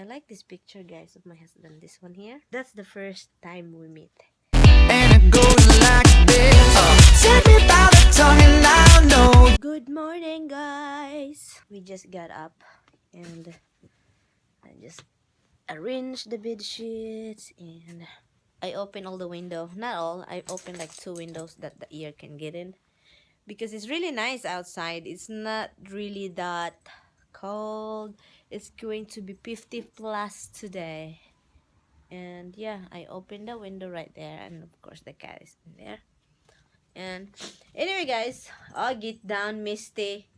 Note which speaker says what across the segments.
Speaker 1: like this picture, guys, of my husband. This one here. That's the first time we meet.
Speaker 2: And it goes like this. Take me by the tongue and I know.
Speaker 1: Good morning, guys. We just got up and I just arranged the bed sheets and I opened all the window. Not all. I opened like 2 windows that the air can get in because it's really nice outside. It's not really that cold. It's going to be 50 plus today. And yeah, I opened the window right there, and of course the cat is in there. And anyway, guys, I'll get down misty.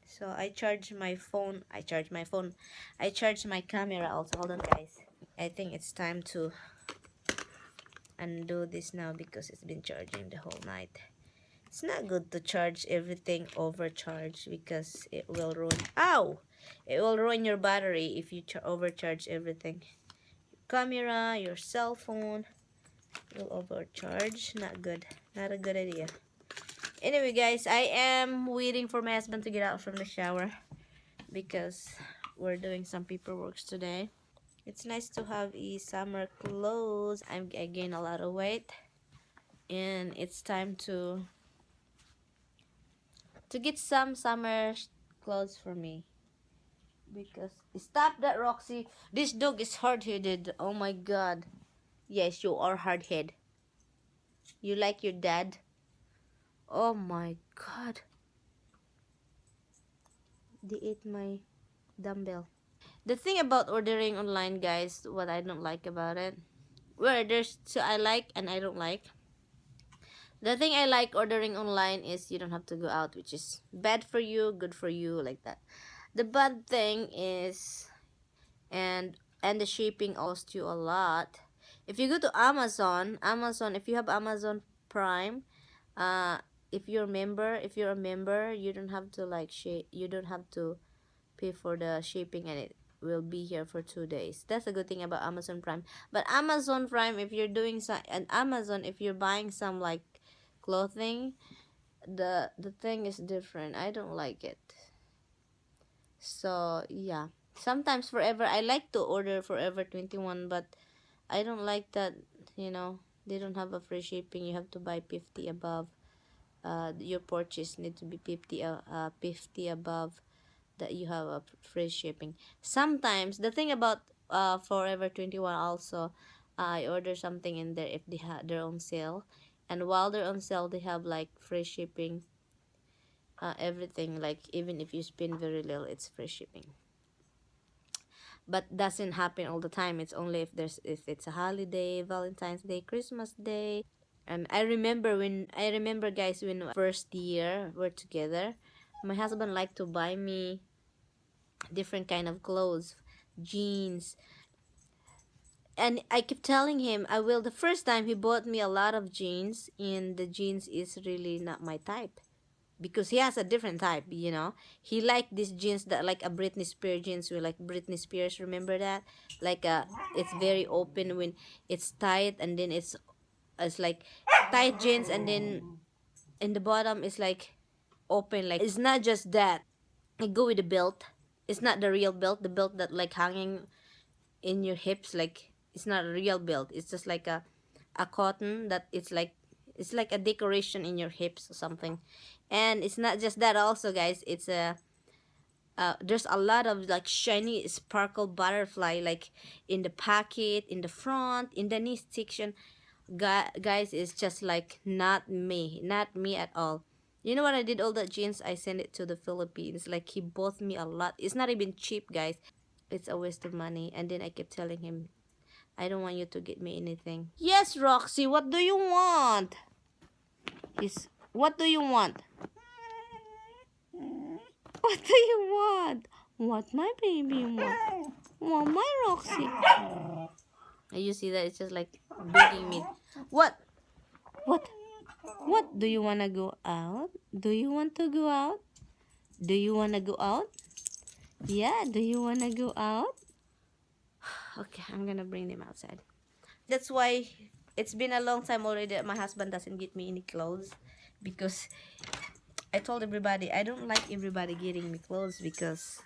Speaker 1: So I charge my phone. I charge my camera also. Hold on, guys. I think it's time to undo this now because it's been charging the whole night. It's not good to charge everything overcharge because it will ruin. Ow! It will ruin your battery if you overcharge everything. Camera, your cell phone will overcharge. Not good. Not a good idea. Anyway, guys, I am waiting for my husband to get out from the shower because we're doing some paperwork today. It's nice to have a summer clothes. I gained a lot of weight and it's time to get some summer clothes for me. Because stop that, Roxy. This dog is hard-headed. Oh my god. Yes, you are hard-headed. You like your dad? Oh my god. They ate my dumbbell. The thing about ordering online, guys, what I don't like about it, well, there's two I like and I don't like. The thing I like ordering online is you don't have to go out, which is bad for you, good for you, like that. The bad thing is, and the shipping costs you a lot. If you go to Amazon, if you have Amazon Prime, if you're a member, you don't have to you don't have to pay for the shipping, and it will be here for 2 days. That's a good thing about Amazon Prime. But Amazon Prime, if you're doing some, and Amazon, if you're buying some like clothing, the thing is different. I don't like it. So yeah, sometimes Forever, I like to order Forever 21, but I don't like that, they don't have a free shipping. You have to buy 50 above. Your purchase need to be 50 above that you have a free shipping. Sometimes the thing about Forever 21 also, I order something in there if they have their own sale, and while they're on sale they have like free shipping. Everything, like even if you spend very little, it's free shipping. But doesn't happen all the time. It's only if it's a holiday, Valentine's Day, Christmas Day. And I remember, guys, when first year we're together, my husband liked to buy me different kind of clothes, jeans, and I kept telling him I will. The first time he bought me a lot of jeans, and the jeans is really not my type because he has a different type. He liked these jeans that like a Britney Spears jeans, with like Britney Spears, remember that, like it's very open when it's tight, and then it's like tight jeans, and then in the bottom is like open. Like, it's not just that. I go with the belt. It's not the real belt, the belt that like hanging in your hips. Like, it's not a real belt. It's just like a cotton that it's like a decoration in your hips or something. And it's not just that also, guys. It's there's a lot of like shiny sparkle butterfly, like in the pocket, in the front, in the knee section. Guys, it's just like not me at all. You know what I did? All that jeans, I sent it to the Philippines. Like, he bought me a lot. It's not even cheap, guys. It's a waste of money. And then I kept telling him, I don't want you to get me anything. Yes, Roxy, what do you want? What do you want? What do you want? What my baby want? What my Roxy? You see that? It's just like begging me. What? What? What? Do you want to go out? Do you want to go out? Do you want to go out? Yeah, do you want to go out? Okay, I'm gonna bring them outside. That's why it's been a long time already that my husband doesn't get me any clothes, because I told everybody I don't like everybody getting me clothes because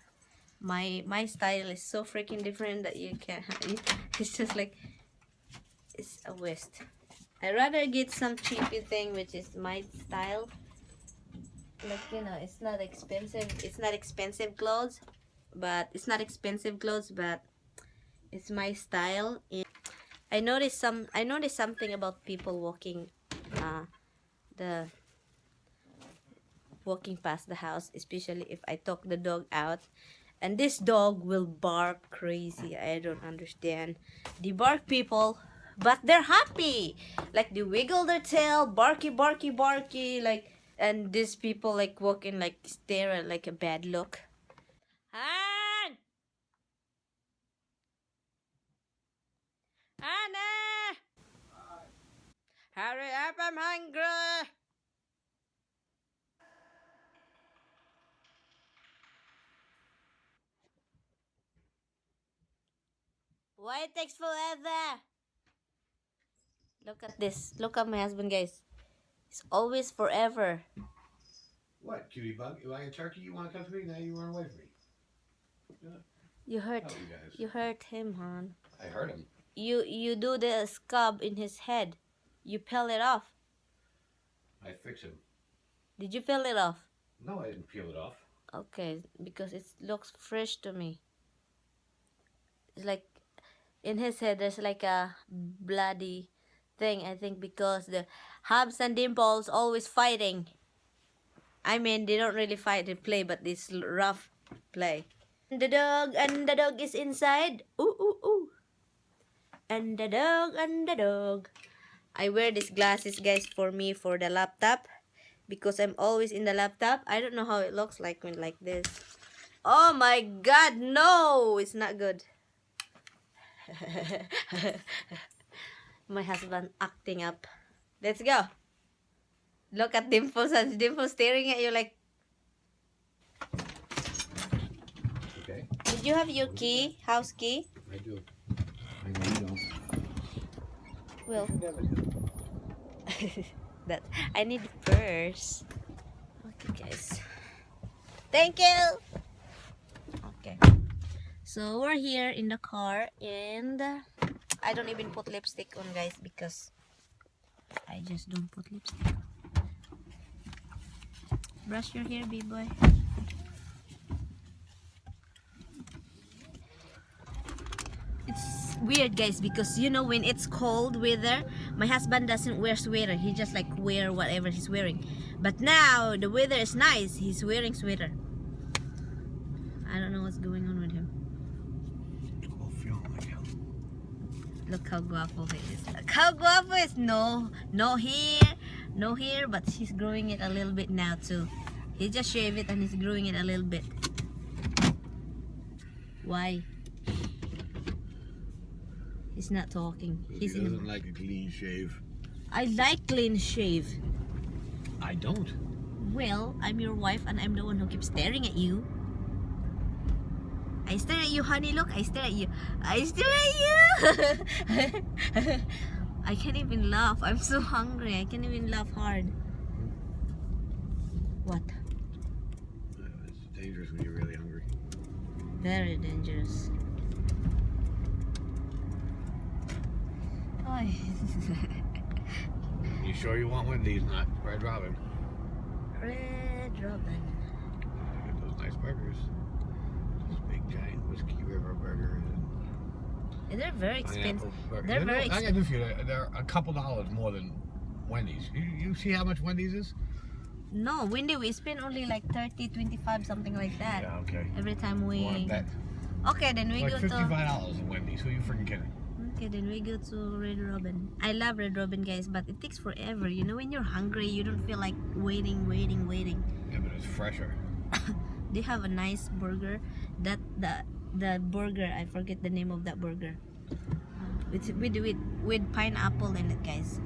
Speaker 1: My style is so freaking different that you can't. It's just like it's a waste. I rather get some cheapy thing which is my style. Like it's not expensive. It's not expensive clothes, but it's my style. And I noticed something about people the walking past the house, especially if I took the dog out. And this dog will bark crazy. I don't understand. They bark people, but they're happy. Like they wiggle their tail, barky, barky, barky. Like, and these people like walking like stare at like a bad look. Han! Anna! Hurry up, I'm hungry! Why it takes forever? Look at this. Look at my husband, guys. It's always forever.
Speaker 3: What, cutie bug? You like a turkey? You want to come to me? Now you run away from me. Yeah.
Speaker 1: You hurt.
Speaker 3: Oh, you guys.
Speaker 1: You hurt him, hon.
Speaker 3: I hurt him.
Speaker 1: You do the scab in his head. You peel it off.
Speaker 3: I fix him.
Speaker 1: Did you peel it off?
Speaker 3: No, I didn't peel it off.
Speaker 1: Okay, because it looks fresh to me. It's like in his head there's like a bloody thing, I think, because the Habs and Dimples always fighting. I mean, they don't really fight, they play, but this rough play. And the dog is inside. Ooh, ooh, ooh. And the dog. I wear these glasses, guys, for the laptop, because I'm always in the laptop. I don't know how it looks like when like this. Oh my god, no! It's not good. My husband acting up. Let's go. Look at Dimples. Dimples staring at you like.
Speaker 3: Okay.
Speaker 1: Did you have your key? House key?
Speaker 3: I do. I know you don't.
Speaker 1: Well,
Speaker 3: You never do.
Speaker 1: that I need purse. Okay, guys. Thank you. Okay. So we're here in the car, and I don't even put lipstick on, guys, because I just don't put lipstick. Brush your hair, big boy. It's weird, guys, because when it's cold weather, my husband doesn't wear sweater. He just like wear whatever he's wearing. But now the weather is nice. He's wearing sweater. I don't know what's going on with him.
Speaker 3: Oh, feel like hell.
Speaker 1: Look how guapo he is. Look how guapo is. No hair, but he's growing it a little bit now too. He just shaved it and he's growing it a little bit. Why? He's not talking.
Speaker 3: He doesn't like a clean shave.
Speaker 1: I like clean shave.
Speaker 3: I don't.
Speaker 1: Well, I'm your wife and I'm the one who keeps staring at you. I stare at you, honey. Look, I stare at you. I stare at you. I can't even laugh. I'm so hungry. I can't even laugh hard. What?
Speaker 3: It's dangerous when you're really hungry.
Speaker 1: Very dangerous. Oh.
Speaker 3: You sure you want Wendy's, not Red Robin?
Speaker 1: Red Robin.
Speaker 3: Get those nice burgers. Those big giant Whiskey River burgers.
Speaker 1: And they're very expensive.
Speaker 3: Burgers.
Speaker 1: They're very
Speaker 3: I got news for you. They're a couple dollars more than Wendy's. You see how much Wendy's is?
Speaker 1: No, Wendy, we spend only like 30, 25, something like that.
Speaker 3: Yeah, okay.
Speaker 1: Every time we.
Speaker 3: Want that?
Speaker 1: Okay, then we
Speaker 3: Like
Speaker 1: go
Speaker 3: $55
Speaker 1: to.
Speaker 3: at Wendy's. Who you freaking kidding?
Speaker 1: Okay, then we go to Red Robin. I love Red Robin, guys, but it takes forever. When you're hungry, you don't feel like waiting.
Speaker 3: Yeah, but it's fresher.
Speaker 1: They have a nice burger. The burger, I forget the name of that burger. It's with pineapple in it, guys.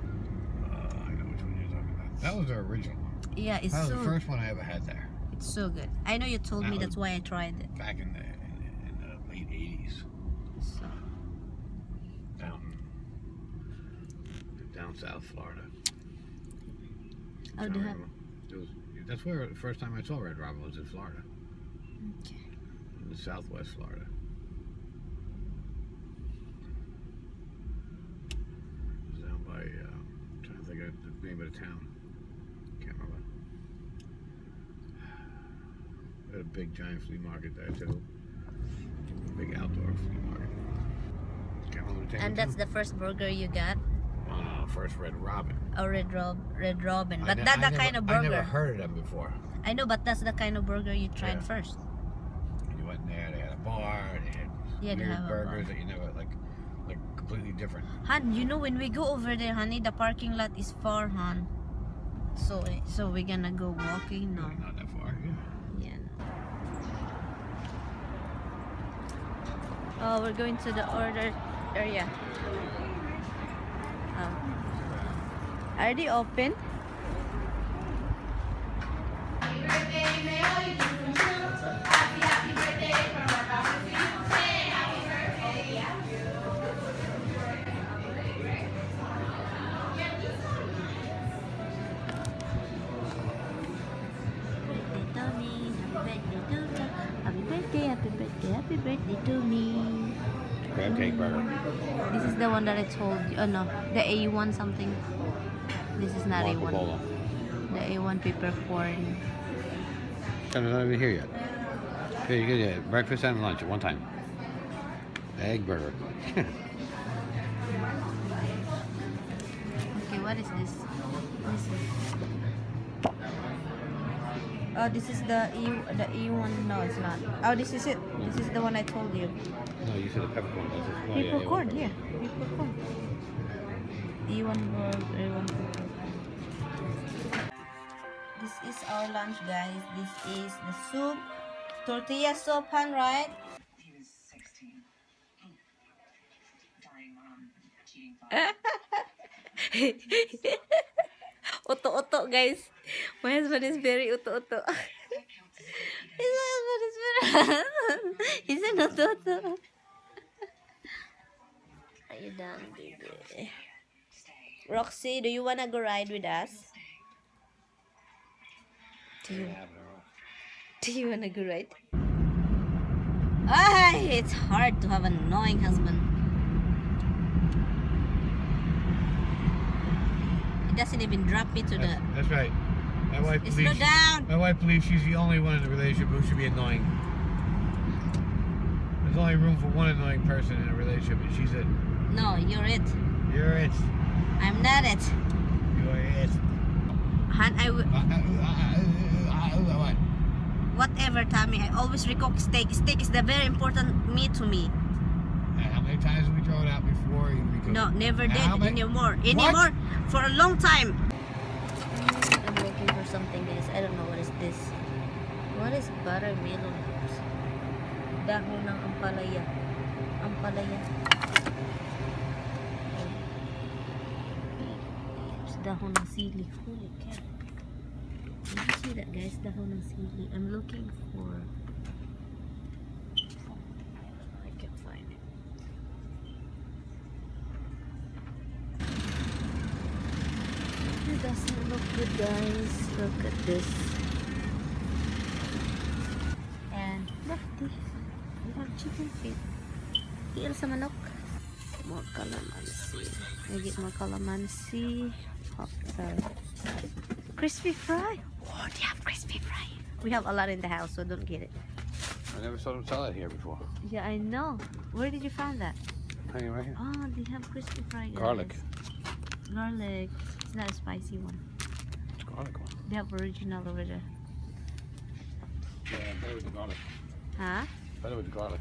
Speaker 3: I know which one you're talking about. That was the original one.
Speaker 1: Yeah, it's
Speaker 3: That was
Speaker 1: so.
Speaker 3: the first one I ever had there.
Speaker 1: It's so good. I know you told
Speaker 3: That
Speaker 1: me.
Speaker 3: was-
Speaker 1: That's why I tried it.
Speaker 3: Back in the late 80s.
Speaker 1: So.
Speaker 3: Down South Florida.
Speaker 1: Oh, do you have?
Speaker 3: That's where the first time I saw Red Robin was in Florida.
Speaker 1: Okay.
Speaker 3: in Southwest Florida. It's down by, I'm trying to think of the name of the town. Can't remember. They had a big giant flea market there too. Big outdoor flea market. Can't remember the name.
Speaker 1: And that's the first burger you got?
Speaker 3: Oh no, first Red Robin.
Speaker 1: Oh, Red Robin. But that's the kind of burger.
Speaker 3: I never heard of them before.
Speaker 1: I know, but that's the kind of burger you tried first.
Speaker 3: You went there, they had a bar, they had weird burgers that you never, like completely different.
Speaker 1: Han, you know when we go over there, honey, the parking lot is far, Han. So we're gonna go walking? No.
Speaker 3: Not that far, yeah.
Speaker 1: Yeah. No. Oh, we're going to the order area. Are they open? Happy birthday to me.
Speaker 3: Crab cake burger.
Speaker 1: This is the one that I told you. Oh no, the A1 something. This is not
Speaker 3: Marco
Speaker 1: A1.
Speaker 3: Polo.
Speaker 1: The A1 peppercorn.
Speaker 3: I'm not even here yet. Okay, you get breakfast and lunch at one time. Egg burger.
Speaker 1: Okay, what is this? Oh, this is the E1. No, it's not. Oh, this is it. This is the one I told you.
Speaker 3: No, you said the peppercorn.
Speaker 1: Peppercorn, yeah. Peppercorn. E1 A1 peppercorn. This is our lunch, guys. This is the soup. Tortilla soup, Han, right?
Speaker 4: He was 16. Dying mom, cheating father.
Speaker 1: Uto-uto, guys. My husband is very uto-uto. His husband is very... He's an uto-uto. Are you done, baby? Roxy, do you wanna go ride with us? Do you wanna go ride? Ah, it's hard to have an annoying husband. He doesn't even drop me to the...
Speaker 3: That's right. My wife
Speaker 1: Slow
Speaker 3: believes.
Speaker 1: down.
Speaker 3: My wife believes she's the only one in the relationship who should be annoying. There's only room for one annoying person in a relationship, and she's it.
Speaker 1: No, you're it.
Speaker 3: You're it.
Speaker 1: I'm not it.
Speaker 3: You're it.
Speaker 1: Han, I will...
Speaker 3: What?
Speaker 1: Whatever, Tommy. I always recook steak. Steak is the very important meat to me.
Speaker 3: How many times have we thrown it out before?
Speaker 1: No, never did anymore.
Speaker 3: What?
Speaker 1: Anymore for a long time. I'm looking for something, guys. I don't know what is this. What is buttermelon? Dahon ng ampalaya. Ampalaya. It's dahon ng sili. Holy cow. Did you see that, guys? Dahon ng sili. I'm looking for... I can't find it. It doesn't look good, guys. Look at this. And look this. We have chicken feet. Tiil sa manok. More calamansi. I get more calamansi. Oh, sorry. Crispy fry. Oh, they have crispy fry. We have a lot in the house, so don't get it.
Speaker 3: I never saw them sell it here before.
Speaker 1: Yeah, I know. Where did you find that?
Speaker 3: Hanging right here.
Speaker 1: Oh, they have crispy fry, guys.
Speaker 3: Garlic.
Speaker 1: Garlic. It's not a spicy one.
Speaker 3: It's garlic one.
Speaker 1: They have original over there.
Speaker 3: Yeah, better with the garlic.
Speaker 1: Huh?
Speaker 3: Better with the garlic.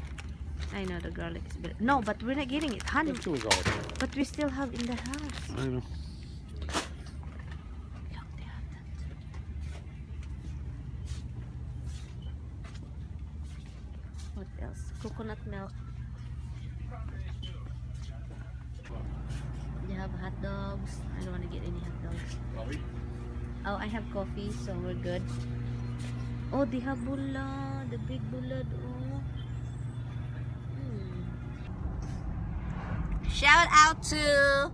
Speaker 1: I know the garlic is better. No, but we're not getting it, honey.
Speaker 3: Let's do with garlic.
Speaker 1: But we still have in the house.
Speaker 3: I know.
Speaker 1: Look, they have that. What else? Coconut milk. They have hot dogs. I don't want to get any hot dogs.
Speaker 3: Coffee?
Speaker 1: Oh, I have coffee, so we're good. Oh, they have bulad. The big bulad. Oh. Shout out to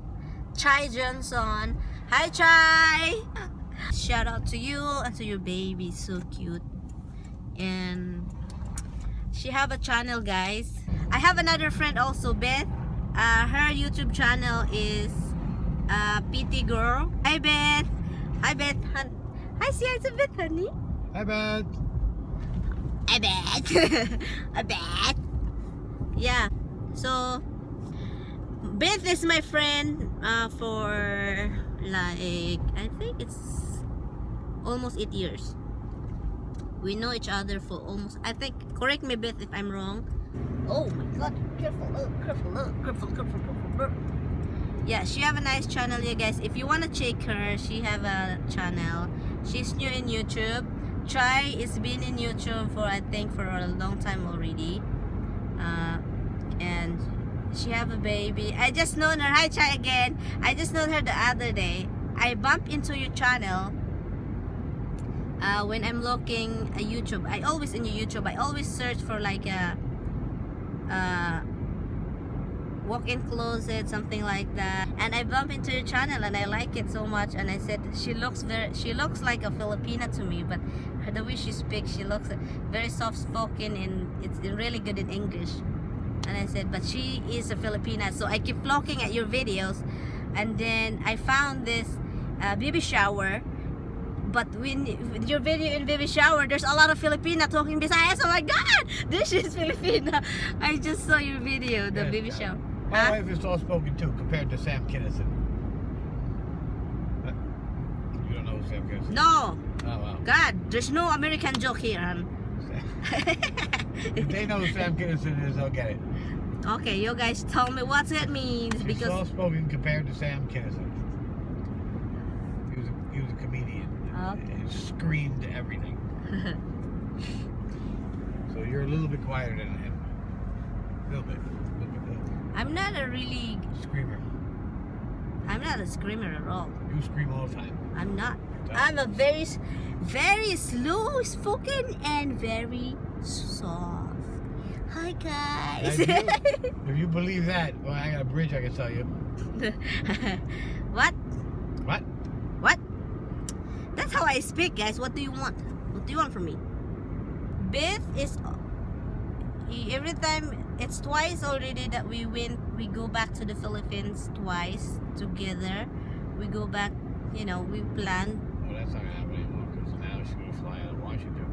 Speaker 1: Cychie Johnson. Hi, Chai. Shout out to you and to your baby. So cute. And She have a channel, guys. I have another friend also, Beth. Her YouTube channel is PT Girl. Hi, Beth. Hi, Beth. Hi, see, it's a Beth, honey.
Speaker 3: Hi, Beth.
Speaker 1: Hi, Beth. Hi, Beth. Yeah. So, Beth is my friend for like, I think it's almost 8 years. We know each other for almost, I think, correct me, Beth, if I'm wrong. Oh my god, careful, careful. Yeah, she have a nice channel, you guys. If you want to check her, she have a channel. She's new in YouTube. Chai is been in YouTube for, I think, for a long time already. And she have a baby. I just known her. Hi, Chai again. I just known her the other day. I bumped into your channel when I'm looking at YouTube. I always in your YouTube. I always search for like a walk-in closet, something like that, and I bump into your channel and I like it so much, and I said she looks like a Filipina to me, but the way she speaks, she looks very soft-spoken and it's really good in English. And I said, but she is a Filipina. So I keep looking at your videos, and then I found this baby shower. But when with your video in baby shower, there's a lot of Filipina talking Visayas. Oh my God, this is Filipina. I just saw your video, the baby shower.
Speaker 3: My wife is soft spoken too, compared to Sam Kinison. You don't know who Sam Kinison is?
Speaker 1: No.
Speaker 3: Oh, wow.
Speaker 1: God, there's no American joke here, hon.
Speaker 3: If they know who Sam Kinison is, they'll get it.
Speaker 1: Okay, you guys tell me what it means,
Speaker 3: She's
Speaker 1: because
Speaker 3: soft spoken compared to Sam Kinison. He was a comedian.
Speaker 1: Okay.
Speaker 3: And screamed everything. So you're a little bit quieter than him. A little bit.
Speaker 1: I'm not a really,
Speaker 3: Screamer.
Speaker 1: I'm not a screamer at all.
Speaker 3: You scream all the time.
Speaker 1: I'm not. I'm a very slow spoken and very soft. Hi guys.
Speaker 3: If you believe that, well, I got a bridge I can tell you.
Speaker 1: What?
Speaker 3: What?
Speaker 1: What? That's how I speak, guys. What do you want? What do you want from me? Beth is every time. It's twice already that we go back to the Philippines twice together. We go back, you know, we plan.
Speaker 3: Well, that's not gonna happen anymore because now she's gonna fly out of Washington.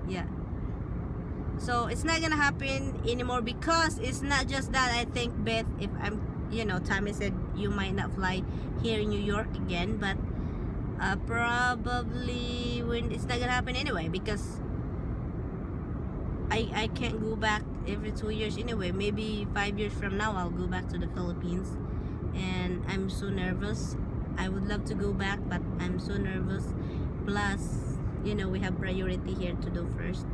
Speaker 1: Yeah. So it's not gonna happen anymore because it's not just that. I think, Beth, if I'm, you know, Tammy said you might not fly here in New York again, but probably when it's not gonna happen anyway, because I can't go back every 2 years anyway. Maybe 5 years from now I'll go back to the Philippines, and I'm so nervous. I would love to go back, but I'm so nervous. Plus, you know, we have priority here to do first,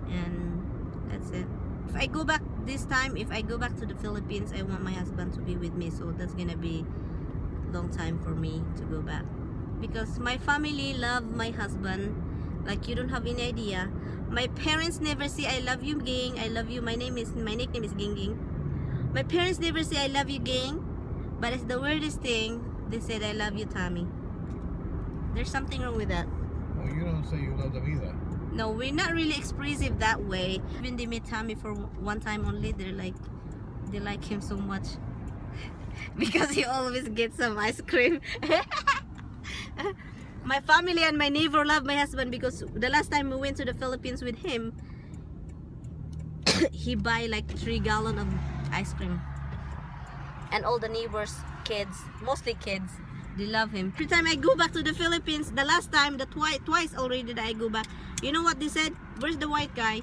Speaker 1: and that's it. If I go back this time, if I go back to the Philippines, I want my husband to be with me, so that's gonna be long time for me to go back, because my family love my husband like you don't have any idea. My parents never say I love you, gang. I love you. My nickname is Ging Ging. My parents never say I love you, gang. But it's the weirdest thing. They said I love you, Tommy. There's something wrong with that.
Speaker 3: Well, you don't say you love them either.
Speaker 1: No, we're not really expressive that way. When they meet Tommy for one time only, they like him so much because he always gets some ice cream. My family and my neighbor love my husband because the last time we went to the Philippines with him, he buy like 3 gallons of ice cream. And all the neighbors, kids, mostly kids, they love him. Every time I go back to the Philippines, the last time, twice already that I go back, you know what they said? Where's the white guy?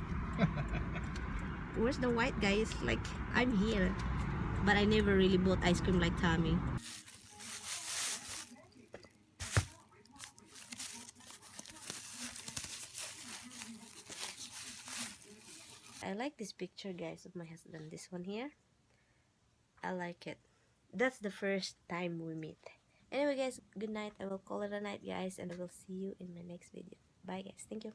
Speaker 1: Where's the white guy? It's like, I'm here. But I never really bought ice cream like Tommy. I like this picture, guys, of my husband. This one here. I like it. That's the first time we meet. Anyway, guys, good night. I will call it a night, guys, and I will see you in my next video. Bye, guys. Thank you.